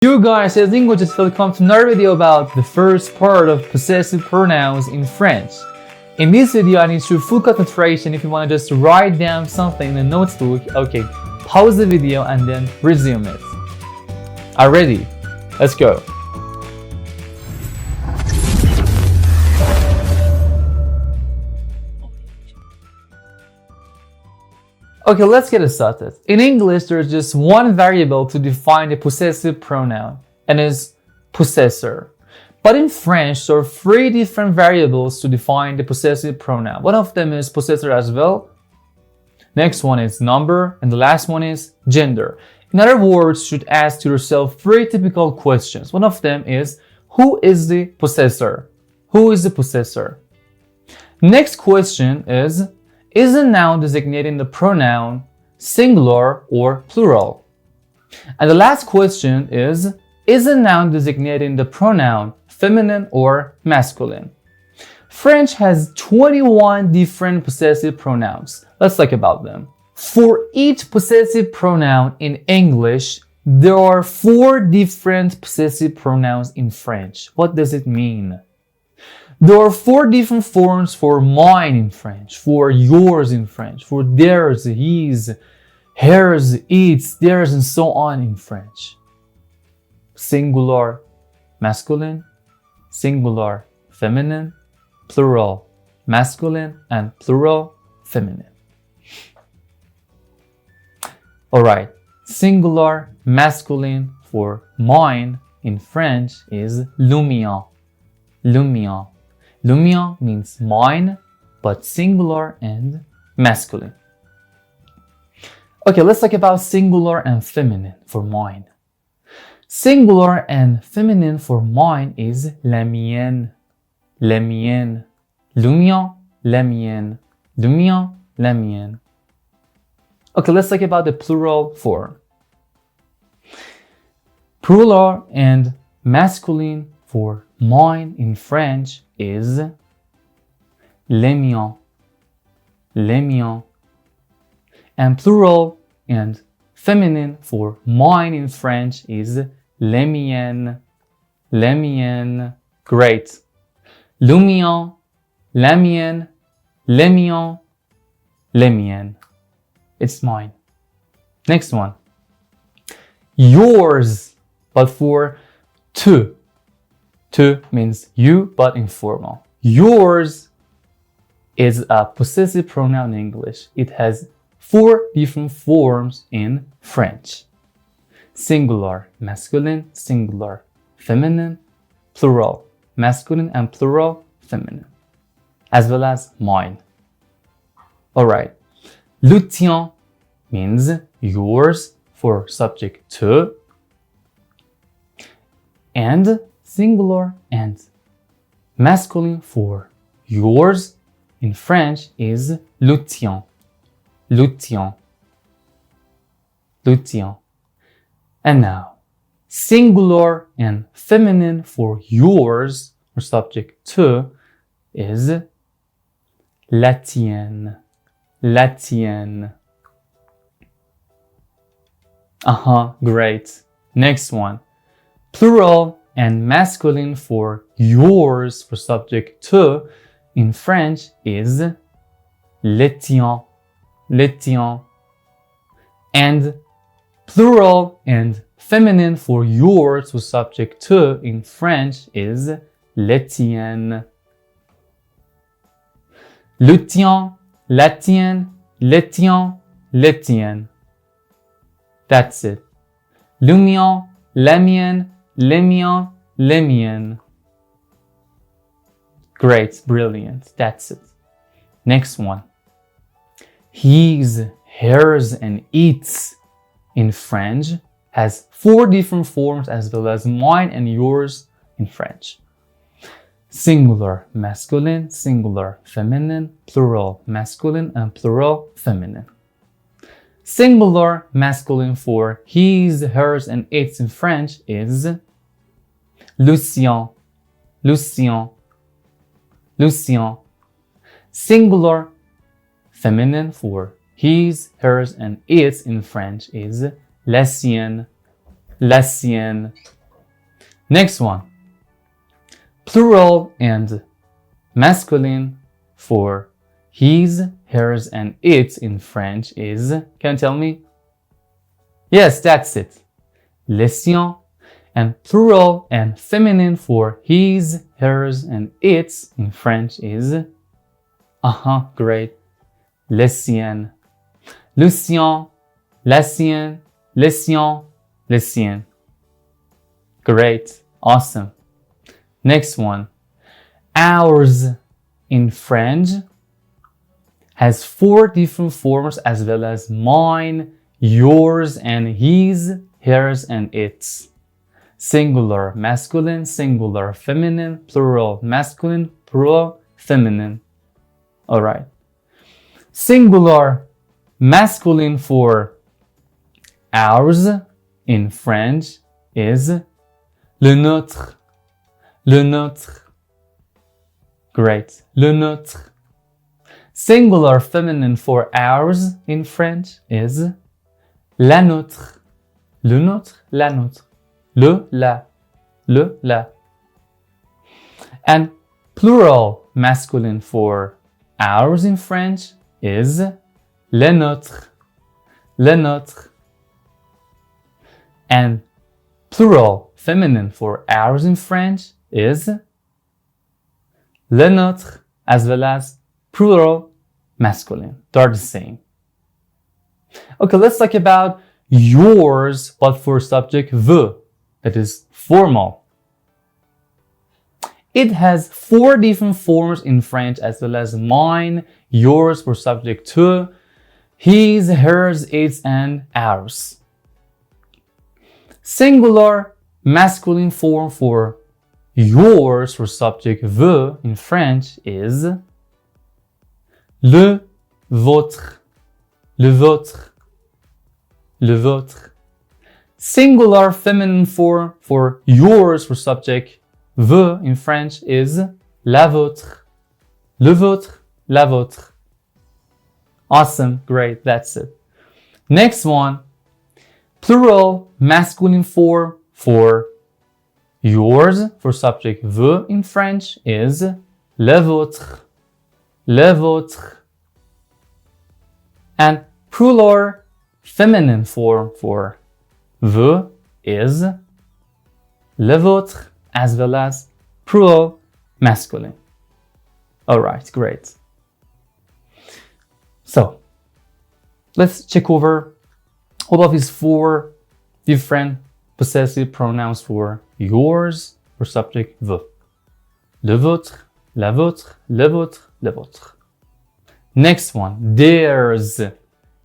You guys, it's LingoJet. Welcome to another video about the first part of possessive pronouns in French. In this video, I need your full concentration. If you want to just write down something in the notebook, okay, pause the video and then resume it. Are ready? Let's go. Okay, let's get it started. In English, there's just one variable to define the possessive pronoun, and it's possessor. But in French, there are three different variables to define the possessive pronoun. One of them is possessor as well. Next one is number, and the last one is gender. In other words, you should ask yourself three typical questions. One of them is, who is the possessor? Who is the possessor? Next question is a noun designating the pronoun singular or plural? And the last question is a noun designating the pronoun feminine or masculine? French has 21 different possessive pronouns. Let's talk about them. For each possessive pronoun in English, there are 4 different possessive pronouns in French. What does it mean? There are 4 different forms for mine in French, for yours in French, for theirs, his, hers, its, theirs, and so on in French. Singular, masculine, singular, feminine, plural, masculine, and plural, feminine. Alright, singular, masculine for mine in French is le mien, le mien. Le mien means mine, but singular and masculine. Okay, let's talk about singular and feminine for mine. Singular and feminine for mine is la mienne, la mienne. Le mien, la mienne. Le mien, la mienne. Okay, let's talk about the plural form. Plural and masculine for mine in French is les miens, les miens. And plural and feminine for mine in French is les miennes, les miennes. Great. Le mien, la mienne, les miens, les miennes. It's mine. Next one. Yours, but for tu. Tu means you, but informal. Yours is a possessive pronoun in English. It has 4 different forms in French. Singular, masculine, singular, feminine, plural, masculine, and plural, feminine, as well as mine. Alright. Le tien means yours for subject to, and singular and masculine for yours in French is le tien, le tien, le tien. And now, singular and feminine for yours or subject to is la tienne, la tienne. Great. Next one. Plural and masculine for yours for subject to in French is les tiens, les tiens. And plural and feminine for yours for subject to in French is les tiennes. Le tien, la tienne, les tiens, les tiennes. That's it. Le mien, la mienne, les miens, les miennes. Great, brilliant, that's it. Next one. His, hers, and its in French has 4 different forms as well as mine and yours in French. Singular, masculine, singular, feminine, plural, masculine, and plural, feminine. Singular, masculine for his, hers, and its in French is le sien, le sien, le sien. Singular, feminine for his, hers, and its in French is la sienne, la sienne. Next one. Plural and masculine for his, hers, and its in French is, can you tell me? Yes, that's it. Les siens. And plural and feminine for his, hers, and its in French is, great. Les siennes. Le sien, la sienne, les siens, les siennes. Great. Awesome. Next one. Ours in French has 4 different forms as well as mine, yours, and his, hers, and its. Singular masculine, singular feminine, plural masculine, plural feminine. Alright. Singular masculine for ours in French is le nôtre. Le nôtre. Great. Le nôtre. Singular feminine for ours in French is la nôtre. Le nôtre, la nôtre. Le, la. Le, la. And plural masculine for ours in French is les nôtres. Les nôtres. And plural feminine for ours in French is les nôtres, as well as plural masculine. They're the same. Okay, let's talk about yours, but for subject vous. That is formal. It has 4 different forms in French as well as mine, yours for subject tu, his, hers, its, and ours. Singular masculine form for yours for subject vous in French is le vôtre. Le vôtre. Le vôtre. Singular feminine form for yours for subject vous in French is la vôtre. Le vôtre, la vôtre. Awesome, great, that's it. Next one, plural masculine form for yours for subject vous in French is le vôtre. Le vôtre. And plural feminine form for vous is le vôtre, as well as plural masculine. Alright, great. So, let's check over all of these 4 different possessive pronouns for yours for subject vous. Le vôtre, la vôtre, le vôtre, le vôtre. Next one, theirs.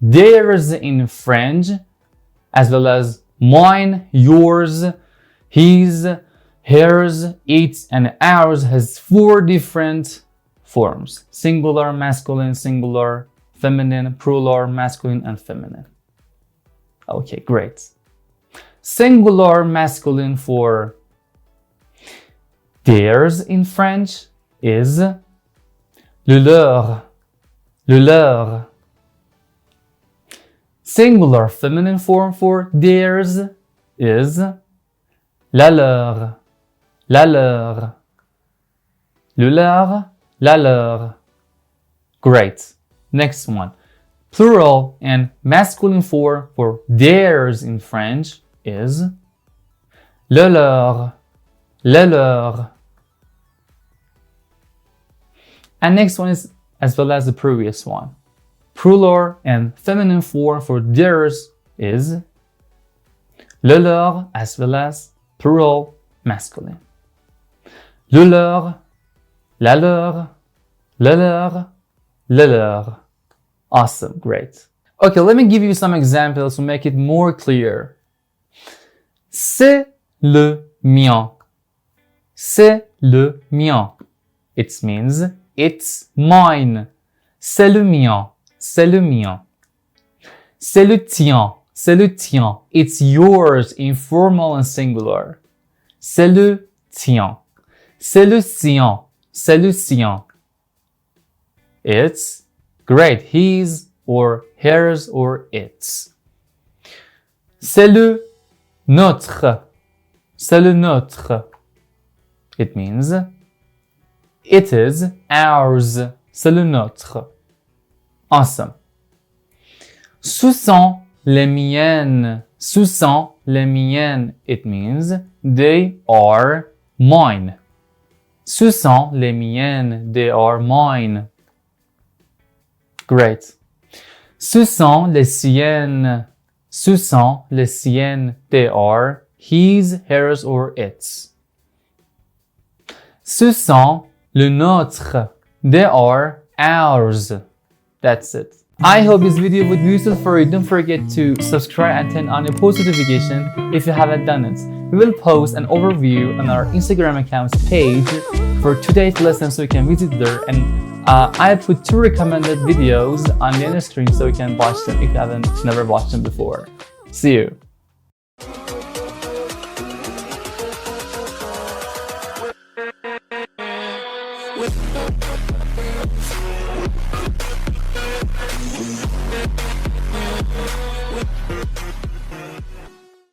Theirs in French, as well as mine, yours, his, hers, its, and ours has 4 different forms. Singular, masculine, singular, feminine, plural, masculine, and feminine. Okay, great. Singular masculine for theirs in French is le leur. Le leur. Singular feminine form for theirs is la leur. La leur. Le leur, la leur. Great. Next one. Plural and masculine form for theirs in French is le leur. Le leur. And next one is as well as the previous one. Plural and feminine form for theirs is le leur, as well as plural masculine. Le leur, la leur, le leur, le leur. Awesome, great. Okay, let me give you some examples to make it more clear. C'est le mien. C'est le mien. It means it's mine. C'est le mien. C'est le mien. C'est le tien. C'est le tien. It's yours in formal and singular. C'est le tien. C'est le sien. C'est le sien. It's great. His or hers or its. C'est le Notre. C'est le nôtre. It means it is ours. C'est le nôtre. Awesome. Ce sont les miennes. Ce sont les miennes. It means they are mine. Ce sont les miennes. They are mine. Great. Ce sont les siennes. Ce sont les siennes. They are his, hers, or its. Ce sont le nôtre. They are ours. That's it. I hope this video would be useful for you. Don't forget to subscribe and turn on your post notification if you haven't done it. We will post an overview on our Instagram account's page for today's lesson, so you can visit there. And I put 2 recommended videos on the end screen so you can watch them if you haven't never watched them before. See you. With